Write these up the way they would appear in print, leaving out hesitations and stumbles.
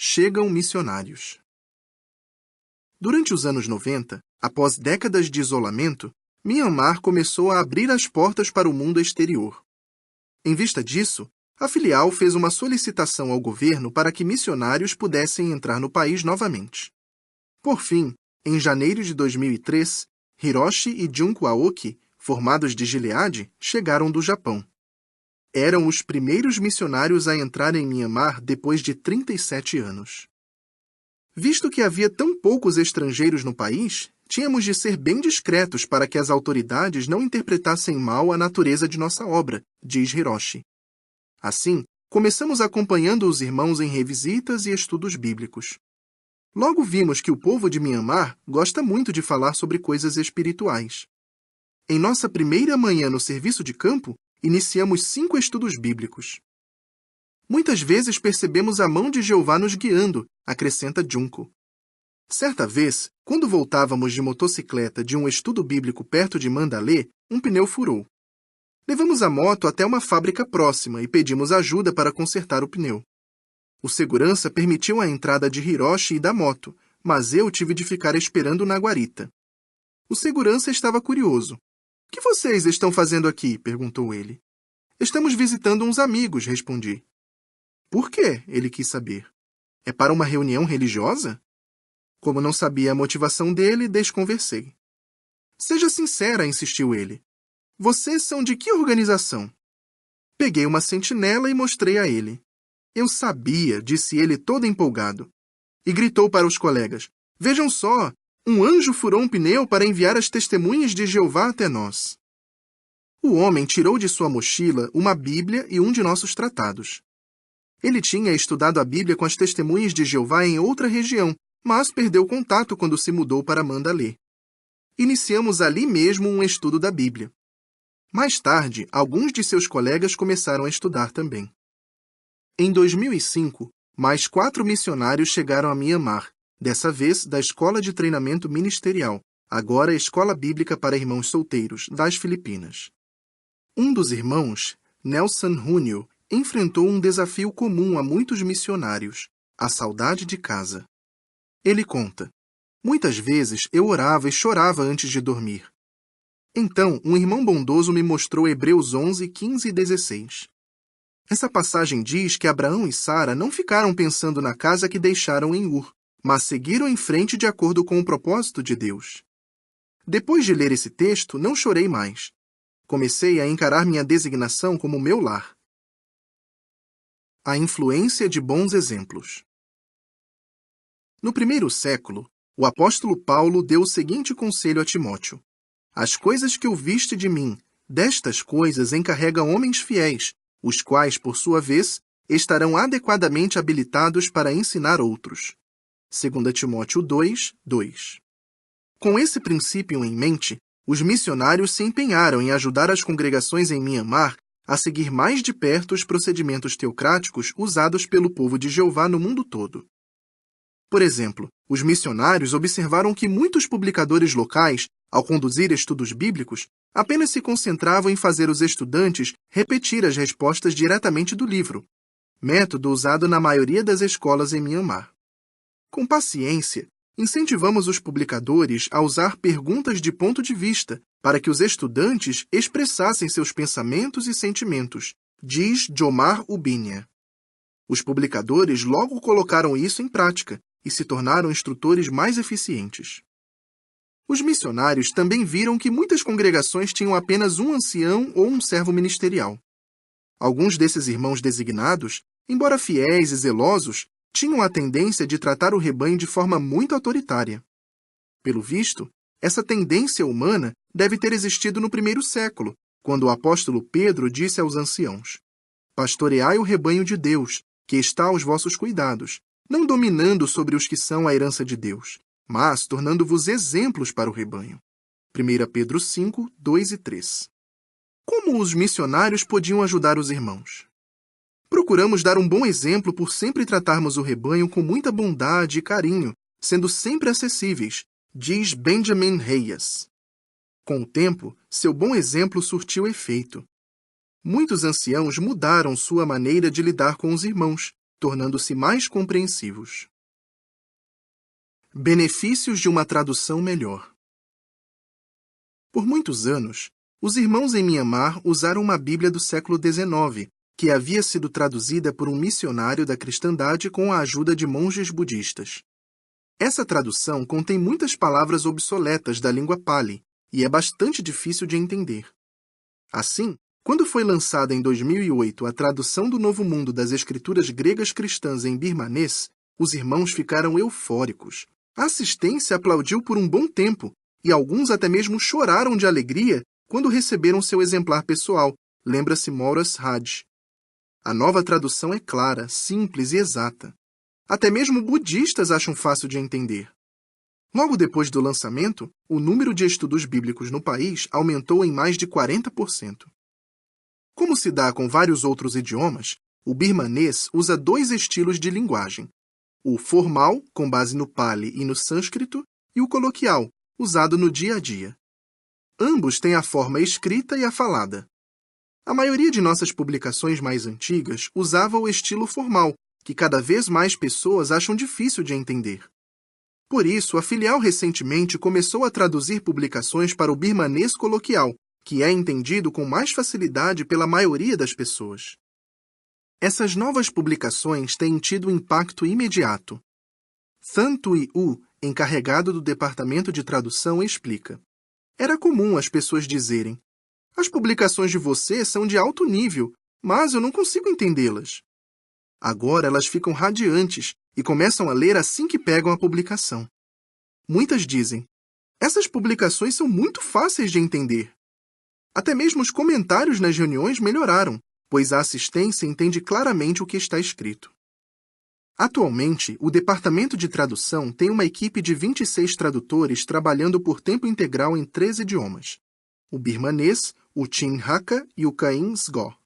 chegam missionários. Durante os anos 90, após décadas de isolamento, Myanmar começou a abrir as portas para o mundo exterior. Em vista disso, a filial fez uma solicitação ao governo para que missionários pudessem entrar no país novamente. Por fim, em janeiro de 2003, Hiroshi e Junko Aoki, formados de Gileade, chegaram do Japão. Eram os primeiros missionários a entrar em Myanmar depois de 37 anos. Visto que havia tão poucos estrangeiros no país, tínhamos de ser bem discretos para que as autoridades não interpretassem mal a natureza de nossa obra, diz Hiroshi. Assim, começamos acompanhando os irmãos em revisitas e estudos bíblicos. Logo vimos que o povo de Myanmar gosta muito de falar sobre coisas espirituais. Em nossa primeira manhã no serviço de campo, iniciamos 5 estudos bíblicos. Muitas vezes percebemos a mão de Jeová nos guiando, acrescenta Junko. Certa vez, quando voltávamos de motocicleta de um estudo bíblico perto de Mandalay, um pneu furou. Levamos a moto até uma fábrica próxima e pedimos ajuda para consertar o pneu. O segurança permitiu a entrada de Hiroshi e da moto, mas eu tive de ficar esperando na guarita. O segurança estava curioso. "O que vocês estão fazendo aqui?" perguntou ele. "Estamos visitando uns amigos", respondi. "Por quê?" ele quis saber. "É para uma reunião religiosa?" Como não sabia a motivação dele, desconversei. "Seja sincera", insistiu ele. "Vocês são de que organização?" Peguei uma sentinela e mostrei a ele. "Eu sabia", disse ele todo empolgado. E gritou para os colegas: "Vejam só! Um anjo furou um pneu para enviar as testemunhas de Jeová até nós." O homem tirou de sua mochila uma Bíblia e um de nossos tratados. Ele tinha estudado a Bíblia com as testemunhas de Jeová em outra região, mas perdeu contato quando se mudou para Mandalay. Iniciamos ali mesmo um estudo da Bíblia. Mais tarde, alguns de seus colegas começaram a estudar também. Em 2005, mais 4 missionários chegaram a Myanmar, dessa vez da Escola de Treinamento Ministerial, agora Escola Bíblica para Irmãos Solteiros, das Filipinas. Um dos irmãos, Nelson Junio, enfrentou um desafio comum a muitos missionários, a saudade de casa. Ele conta: "Muitas vezes eu orava e chorava antes de dormir. Então, um irmão bondoso me mostrou Hebreus 11, 15 e 16. Essa passagem diz que Abraão e Sara não ficaram pensando na casa que deixaram em Ur, mas seguiram em frente de acordo com o propósito de Deus. Depois de ler esse texto, não chorei mais. Comecei a encarar minha designação como meu lar." A influência de bons exemplos. No primeiro século, o apóstolo Paulo deu o seguinte conselho a Timóteo: "As coisas que ouviste de mim, destas coisas encarrega homens fiéis, os quais, por sua vez, estarão adequadamente habilitados para ensinar outros." 2 Timóteo 2, 2. Com esse princípio em mente, os missionários se empenharam em ajudar as congregações em Myanmar a seguir mais de perto os procedimentos teocráticos usados pelo povo de Jeová no mundo todo. Por exemplo, os missionários observaram que muitos publicadores locais, ao conduzir estudos bíblicos, apenas se concentravam em fazer os estudantes repetir as respostas diretamente do livro, método usado na maioria das escolas em Myanmar. Com paciência, incentivamos os publicadores a usar perguntas de ponto de vista para que os estudantes expressassem seus pensamentos e sentimentos, diz Jomar Ubinya. Os publicadores logo colocaram isso em prática e se tornaram instrutores mais eficientes. Os missionários também viram que muitas congregações tinham apenas um ancião ou um servo ministerial. Alguns desses irmãos designados, embora fiéis e zelosos, tinham a tendência de tratar o rebanho de forma muito autoritária. Pelo visto, essa tendência humana deve ter existido no primeiro século, quando o apóstolo Pedro disse aos anciãos: "Pastoreai o rebanho de Deus, que está aos vossos cuidados, não dominando sobre os que são a herança de Deus, mas tornando-vos exemplos para o rebanho." 1 Pedro 5, 2 e 3. Como os missionários podiam ajudar os irmãos? Procuramos dar um bom exemplo por sempre tratarmos o rebanho com muita bondade e carinho, sendo sempre acessíveis, diz Benjamin Reyes. Com o tempo, seu bom exemplo surtiu efeito. Muitos anciãos mudaram sua maneira de lidar com os irmãos, tornando-se mais compreensivos. Benefícios de uma tradução melhor. Por muitos anos, os irmãos em Mianmar usaram uma Bíblia do século XIX, que havia sido traduzida por um missionário da cristandade com a ajuda de monges budistas. Essa tradução contém muitas palavras obsoletas da língua Pali e é bastante difícil de entender. Assim, quando foi lançada em 2008 a tradução do Novo Mundo das Escrituras Gregas Cristãs em birmanês, os irmãos ficaram eufóricos. A assistência aplaudiu por um bom tempo e alguns até mesmo choraram de alegria quando receberam seu exemplar pessoal, lembra-se Maurus Raj. A nova tradução é clara, simples e exata. Até mesmo budistas acham fácil de entender. Logo depois do lançamento, o número de estudos bíblicos no país aumentou em mais de 40%. Como se dá com vários outros idiomas, o birmanês usa dois estilos de linguagem: o formal, com base no Pali e no sânscrito, e o coloquial, usado no dia a dia. Ambos têm a forma escrita e a falada. A maioria de nossas publicações mais antigas usava o estilo formal, que cada vez mais pessoas acham difícil de entender. Por isso, a filial recentemente começou a traduzir publicações para o birmanês coloquial, que é entendido com mais facilidade pela maioria das pessoas. Essas novas publicações têm tido impacto imediato. Than Tui U, encarregado do departamento de tradução, explica: era comum as pessoas dizerem: as publicações de você são de alto nível, mas eu não consigo entendê-las. Agora elas ficam radiantes e começam a ler assim que pegam a publicação. Muitas dizem: essas publicações são muito fáceis de entender. Até mesmo os comentários nas reuniões melhoraram, pois a assistência entende claramente o que está escrito. Atualmente, o Departamento de Tradução tem uma equipe de 26 tradutores trabalhando por tempo integral em 3 idiomas: o birmanês, o Chin Hakka e o Kain Sgo.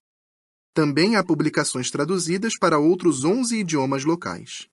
Também há publicações traduzidas para outros 11 idiomas locais.